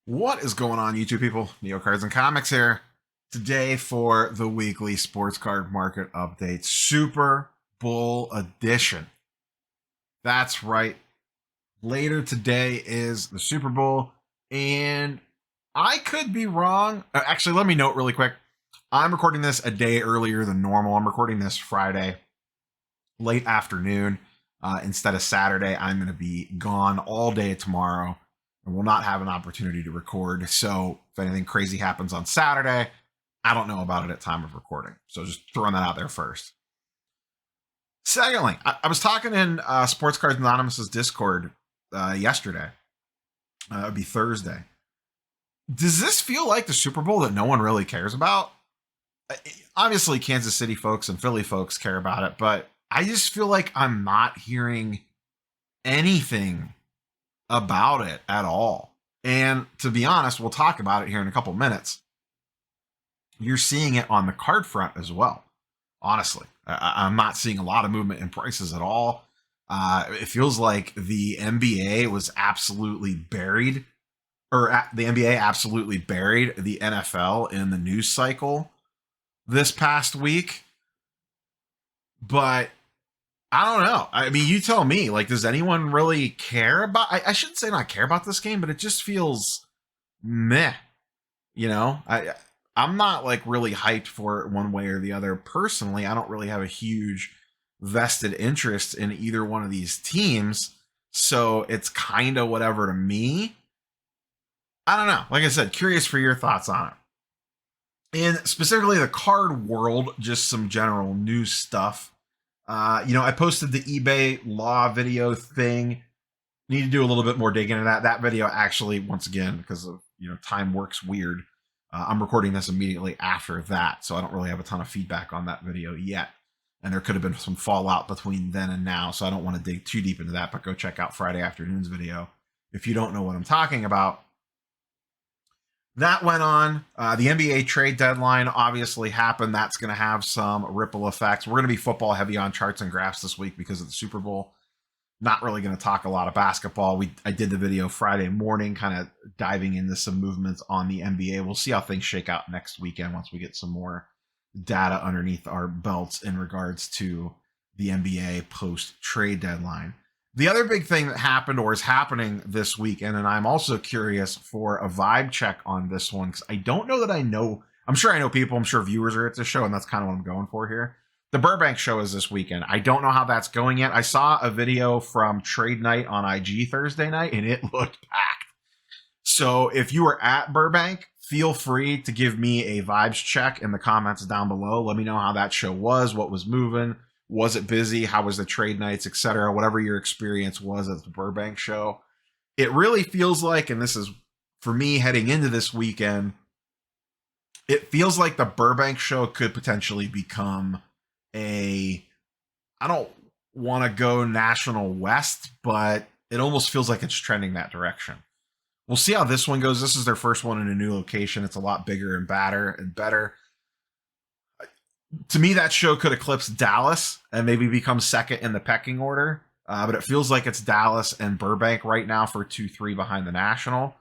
What is going on, YouTube people? Neo Cards and Comics here. Today for the weekly sports card market update, Super Bowl edition. That's right. Later today is the Super Bowl, and I could be wrong. Actually, let me note really quick. I'm recording this a day earlier than normal. I'm recording this Friday, late afternoon, instead of Saturday. I'm going to be gone all day tomorrow and will not have an opportunity to record. So if anything crazy happens on Saturday, I don't know about it at time of recording. So just throwing that out there first. Secondly, I was talking in Sports Cards Anonymous's Discord yesterday. It would be Thursday. Does this feel like the Super Bowl that no one really cares about? Obviously, Kansas City folks and Philly folks care about it, but I just feel like I'm not hearing anything about it at all. And to be honest, we'll talk about it here in a couple minutes. You're seeing it on the card front as well. Honestly, I'm not seeing a lot of movement in prices at all. It feels like the NBA was absolutely buried, or the NBA absolutely buried the NFL in the news cycle this past week. But I don't know. I mean, you tell me. Like, does anyone really care about? I shouldn't say not care about this game, but it just feels meh. You know, I'm not like really hyped for it one way or the other. Personally, I don't really have a huge vested interest in either one of these teams, so it's kind of whatever to me. I don't know. Like I said, curious for your thoughts on it. And specifically the card world, just some general news stuff. I posted the eBay law video thing. Need to do a little bit more digging into that. That video actually, once again, because of time works weird. I'm recording this immediately after that, so I don't really have a ton of feedback on that video yet. And there could have been some fallout between then and now, so I don't want to dig too deep into that. But go check out Friday afternoon's video if you don't know what I'm talking about. That went on. The NBA trade deadline obviously happened. That's going to have some ripple effects. We're going to be football heavy on charts and graphs this week because of the Super Bowl. Not really going to talk a lot of basketball. I did the video Friday morning, kind of diving into some movements on the NBA. We'll see how things shake out next weekend once we get some more data underneath our belts in regards to the NBA post trade deadline. The other big thing that happened or is happening this weekend, and I'm also curious for a vibe check on this one, because I don't know that I know. I'm sure I know people. I'm sure viewers are at this show, and that's kind of what I'm going for here. The Burbank show is this weekend. I don't know how that's going yet. I saw a video from Trade Night on IG Thursday night, and it looked packed. So if you were at Burbank, feel free to give me a vibes check in the comments down below. Let me know how that show was, what was moving. Was it busy? How was the trade nights, etc.? Whatever your experience was at the Burbank show. It really feels like, and this is for me heading into this weekend, it feels like the Burbank show could potentially become I don't want to go National West, but it almost feels like it's trending that direction. We'll see how this one goes. This is their first one in a new location. It's a lot bigger and better. To me, that show could eclipse Dallas and maybe become second in the pecking order. But it feels like it's Dallas and Burbank right now for 2-3 behind the National.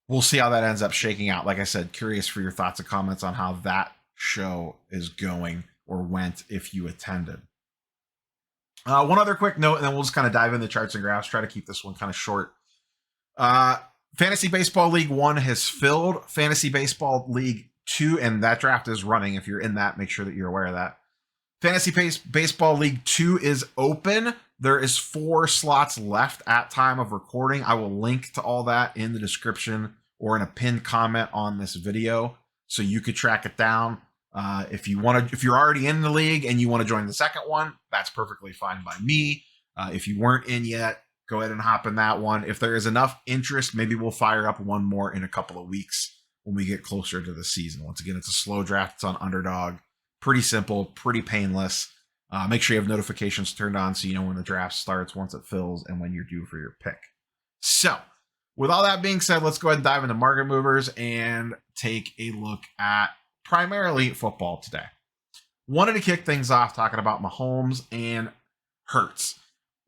We'll see how that ends up shaking out. Like I said, curious for your thoughts and comments on how that show is going or went if you attended. One other quick note, and then we'll just kind of dive into the charts and graphs. Try to keep this one kind of short. Fantasy Baseball League 1 has filled. Fantasy Baseball League 2, and that draft is running. If you're in that, make sure that you're aware of that. Fantasy Baseball League 2 is open. There is 4 slots left at time of recording. I will link to all that in the description or in a pinned comment on this video, so you could track it down. If you're already in the league and you want to join the second one, that's perfectly fine by me. If you weren't in yet, go ahead and hop in that one. If there is enough interest, maybe we'll fire up one more in a couple of weeks when we get closer to the season. Once again, it's a slow draft. It's on Underdog. Pretty simple, pretty painless. Make sure you have notifications turned on so you know when the draft starts, once it fills, and when you're due for your pick. So, with all that being said, let's go ahead and dive into market movers and take a look at primarily football today. Wanted to kick things off talking about Mahomes and Hurts.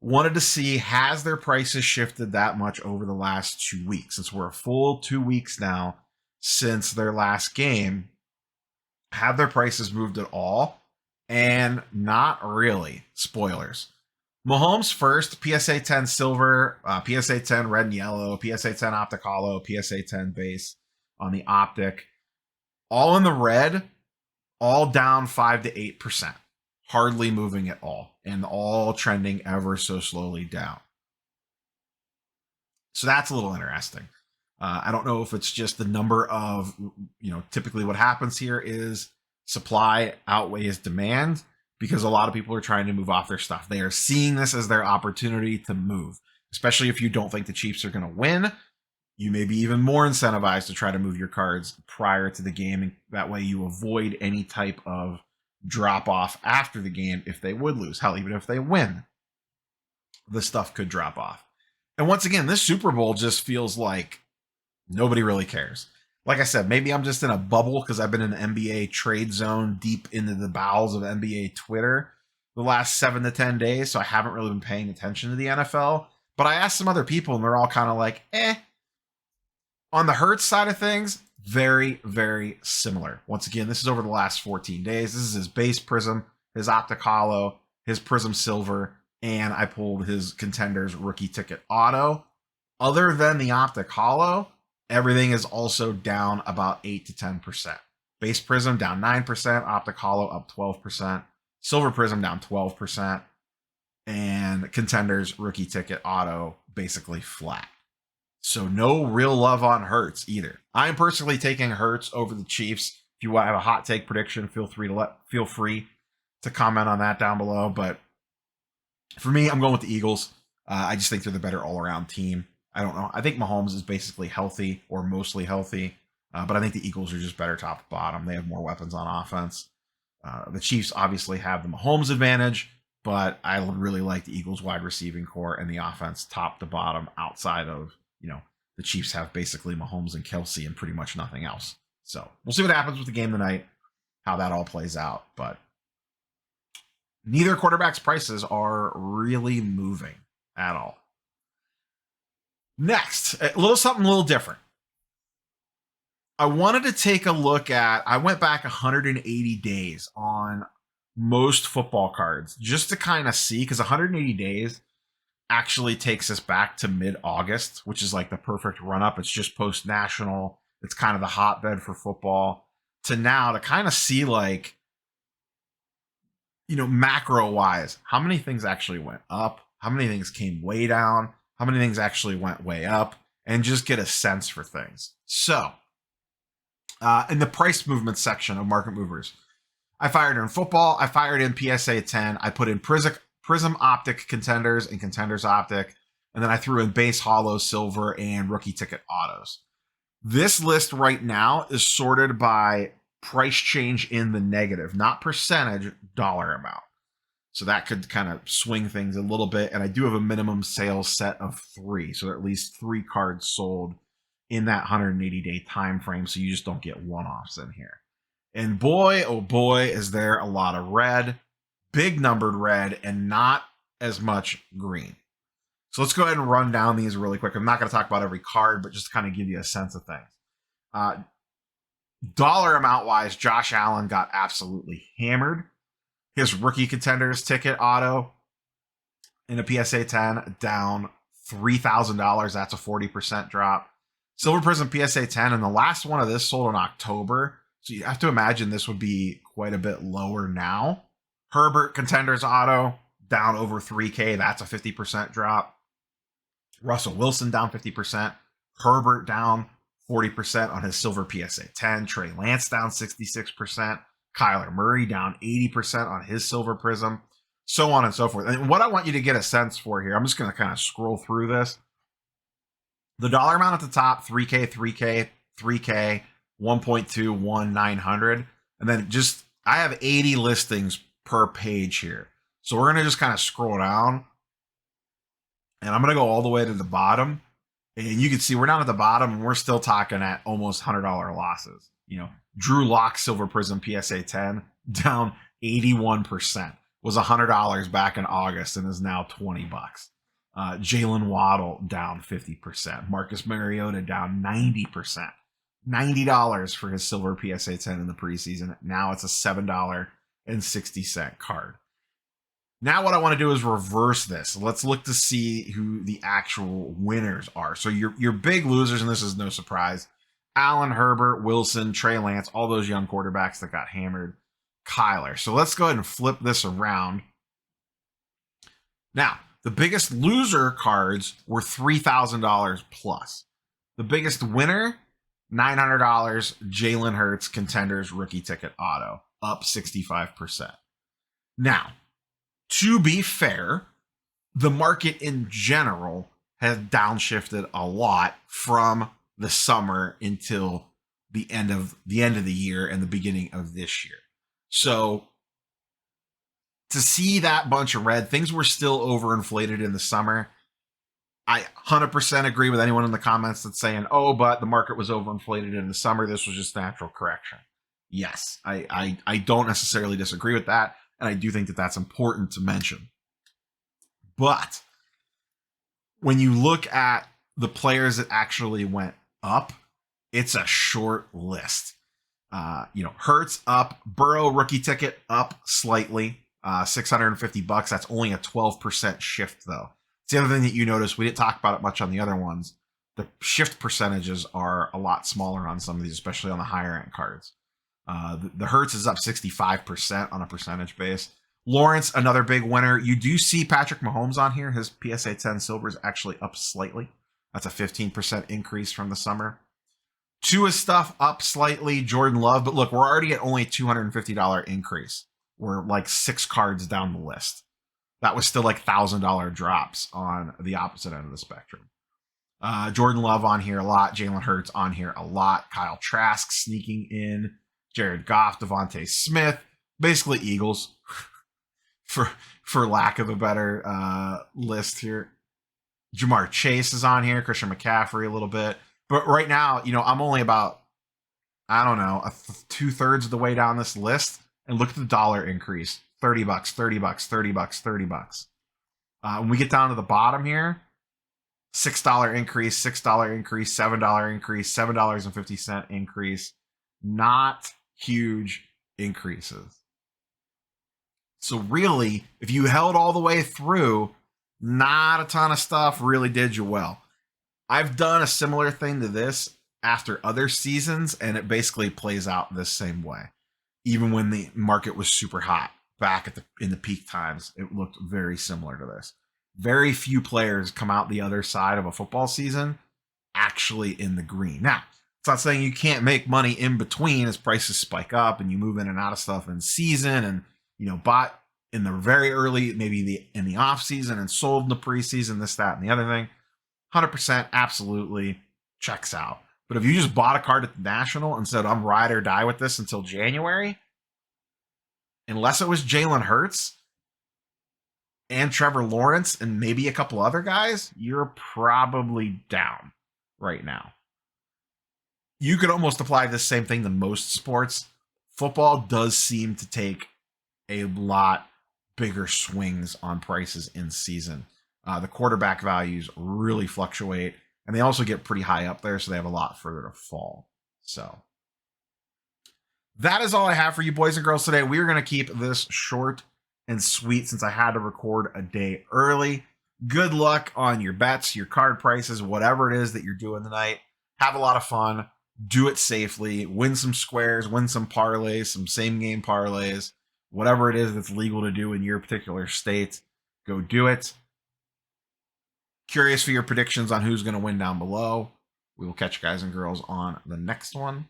Wanted to see, has their prices shifted that much over the last 2 weeks? Since we're a full 2 weeks now since their last game, have their prices moved at all? And not really. Spoilers. Mahomes first, PSA 10 silver, PSA 10 red and yellow, PSA 10 optic hollow, PSA 10 base on the optic. All in the red, all down 5 to 8%. Hardly moving at all, and all trending ever so slowly down. So that's a little interesting. I don't know if it's just the number of, typically what happens here is supply outweighs demand, because a lot of people are trying to move off their stuff. They are seeing this as their opportunity to move, especially if you don't think the Chiefs are going to win. You may be even more incentivized to try to move your cards prior to the game. And that way you avoid any type of drop off after the game if they would lose. Hell, even if they win, the stuff could drop off. And once again, this Super Bowl just feels like nobody really cares. Like I said, maybe I'm just in a bubble because I've been in the NBA trade zone deep into the bowels of NBA Twitter the last 7 to 10 days. So I haven't really been paying attention to the NFL. But I asked some other people and they're all kind of like, On the Hurts side of things, very, very similar. Once again, this is over the last 14 days. This is his base prism, his optic hollow, his prism silver, and I pulled his Contenders rookie ticket auto. Other than the optic hollow, everything is also down about 8 to 10%. Base prism down 9%, optic hollow up 12%, silver prism down 12%, and Contenders rookie ticket auto basically flat. So no real love on Hurts either. I am personally taking Hurts over the Chiefs. If you want to have a hot take prediction, feel free to comment on that down below. But for me, I'm going with the Eagles. I just think they're the better all-around team. I don't know. I think Mahomes is basically healthy or mostly healthy. But I think the Eagles are just better top to bottom. They have more weapons on offense. The Chiefs obviously have the Mahomes advantage, but I really like the Eagles wide receiving core and the offense top to bottom outside of, the Chiefs have basically Mahomes and Kelsey and pretty much nothing else. So we'll see what happens with the game tonight, how that all plays out. But neither quarterback's prices are really moving at all. Next, a little different. I wanted to take a look at, I went back 180 days on most football cards just to kind of see, because 180 days actually takes us back to mid-August, which is like the perfect run-up. It's just post-national. It's kind of the hotbed for football. To now, to kind of see like, macro-wise, how many things actually went up, how many things came way down, how many things actually went way up, and just get a sense for things. So, in the price movement section of Market Movers, I fired in football, I fired in PSA 10, I put in Prism Optic Contenders and Contenders Optic, and then I threw in base hollow, silver, and rookie ticket autos. This list right now is sorted by price change in the negative, not percentage, dollar amount. So that could kind of swing things a little bit. And I do have a minimum sales set of 3. So at least 3 cards sold in that 180-day time frame. So you just don't get one-offs in here. And boy, oh boy, is there a lot of red, big numbered red, and not as much green. So let's go ahead and run down these really quick. I'm not going to talk about every card, but just to kind of give you a sense of things. Dollar amount wise, Josh Allen got absolutely hammered. His rookie Contenders ticket auto in a PSA 10 down $3,000. That's a 40% drop. Silver Prism PSA 10, and the last one of this sold in October. So you have to imagine this would be quite a bit lower now. Herbert Contenders auto down over 3K. That's a 50% drop. Russell Wilson down 50%. Herbert down 40% on his silver PSA 10. Trey Lance down 66%. Kyler Murray down 80% on his silver prism. So on and so forth. And what I want you to get a sense for here, I'm just going to kind of scroll through this. The dollar amount at the top, 3K, 3K, 3K, 1.2, 1, 900. And then just, I have 80 listings per page here. So we're going to just kind of scroll down. And I'm going to go all the way to the bottom. And you can see we're down at the bottom and we're still talking at almost $100 losses. Drew Lock Silver Prism PSA 10 down 81%. was $100 back in August and is now $20. Jalen Waddle down 50%. Marcus Mariota down 90%. $90 for his silver PSA 10 in the preseason. Now it's a $7.60 card. Now what I want to do is reverse this. Let's look to see who the actual winners are. So your big losers, and this is no surprise, Allen, Herbert, Wilson, Trey Lance, all those young quarterbacks that got hammered. Kyler. So let's go ahead and flip this around. Now, the biggest loser cards were $3,000 plus. The biggest winner, $900, Jalen Hurts Contenders Rookie Ticket Auto, up 65%. Now, to be fair, the market in general has downshifted a lot from the summer until the end of the year and the beginning of this year. So to see that bunch of red, things were still overinflated in the summer. I 100% agree with anyone in the comments that's saying, oh, but the market was overinflated in the summer. This was just natural correction. Yes, I don't necessarily disagree with that. And I do think that that's important to mention. But when you look at the players that actually went up, it's a short list. Hurts up, Burrow rookie ticket up slightly, $650. That's only a 12% shift though. It's the other thing that you notice. We didn't talk about it much on the other ones. The shift percentages are a lot smaller on some of these, especially on the higher end cards. The Hurts is up 65% on a percentage base. Lawrence, another big winner. You do see Patrick Mahomes on here. His PSA 10 silver is actually up slightly. That's a 15% increase from the summer. Tua's stuff up slightly. Jordan Love. But look, we're already at only $250 increase. We're like 6 cards down the list. That was still like $1,000 drops on the opposite end of the spectrum. Jordan Love on here a lot. Jalen Hurts on here a lot. Kyle Trask sneaking in. Jared Goff, Devontae Smith, basically Eagles, for lack of a better list here. Jamar Chase is on here, Christian McCaffrey a little bit. But right now, I'm only about, 2/3 of the way down this list. And look at the dollar increase. $30, $30, $30, $30. When we get down to the bottom here, $6 increase, $6 increase, $7 increase, $7.50 increase. Not huge increases. So really, if you held all the way through, not a ton of stuff really did you well. I've done a similar thing to this after other seasons, and it basically plays out the same way. Even when the market was super hot back in the peak times, it looked very similar to this. Very few players come out the other side of a football season actually in the green. Now, it's not saying you can't make money in between as prices spike up and you move in and out of stuff in season and, bought in the very early, maybe in the off season and sold in the preseason, this, that, and the other thing. 100% absolutely checks out. But if you just bought a card at the National and said, I'm ride or die with this until January, unless it was Jalen Hurts and Trevor Lawrence and maybe a couple other guys, you're probably down right now. You could almost apply this same thing to most sports. Football does seem to take a lot bigger swings on prices in season. The quarterback values really fluctuate, and they also get pretty high up there, so they have a lot further to fall. So that is all I have for you boys and girls today. We are going to keep this short and sweet since I had to record a day early. Good luck on your bets, your card prices, whatever it is that you're doing tonight. Have a lot of fun. Do it safely. Win some squares, win some parlays, some same game parlays, whatever it is that's legal to do in your particular state. Go do it. Curious for your predictions on who's going to win down below. We will catch you guys and girls on the next one.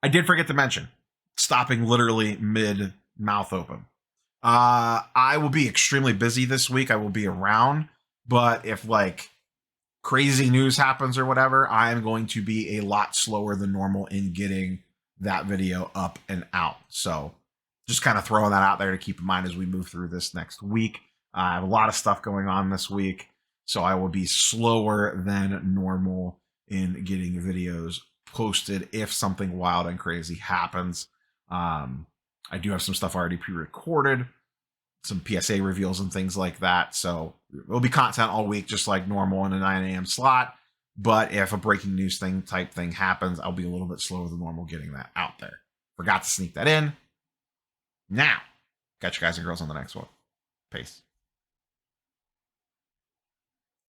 I did forget to mention, stopping literally mid mouth open. I will be extremely busy this week. I will be around, but if crazy news happens or whatever, I am going to be a lot slower than normal in getting that video up and out. So just kind of throwing that out there to keep in mind as we move through this next week. I have a lot of stuff going on this week, so I will be slower than normal in getting videos posted if something wild and crazy happens. I do have some stuff already pre-recorded some PSA reveals and things like that. So it'll be content all week, just like normal in a 9 a.m. slot. But if a breaking news type thing happens, I'll be a little bit slower than normal getting that out there. Forgot to sneak that in. Now, catch you guys and girls on the next one. Peace.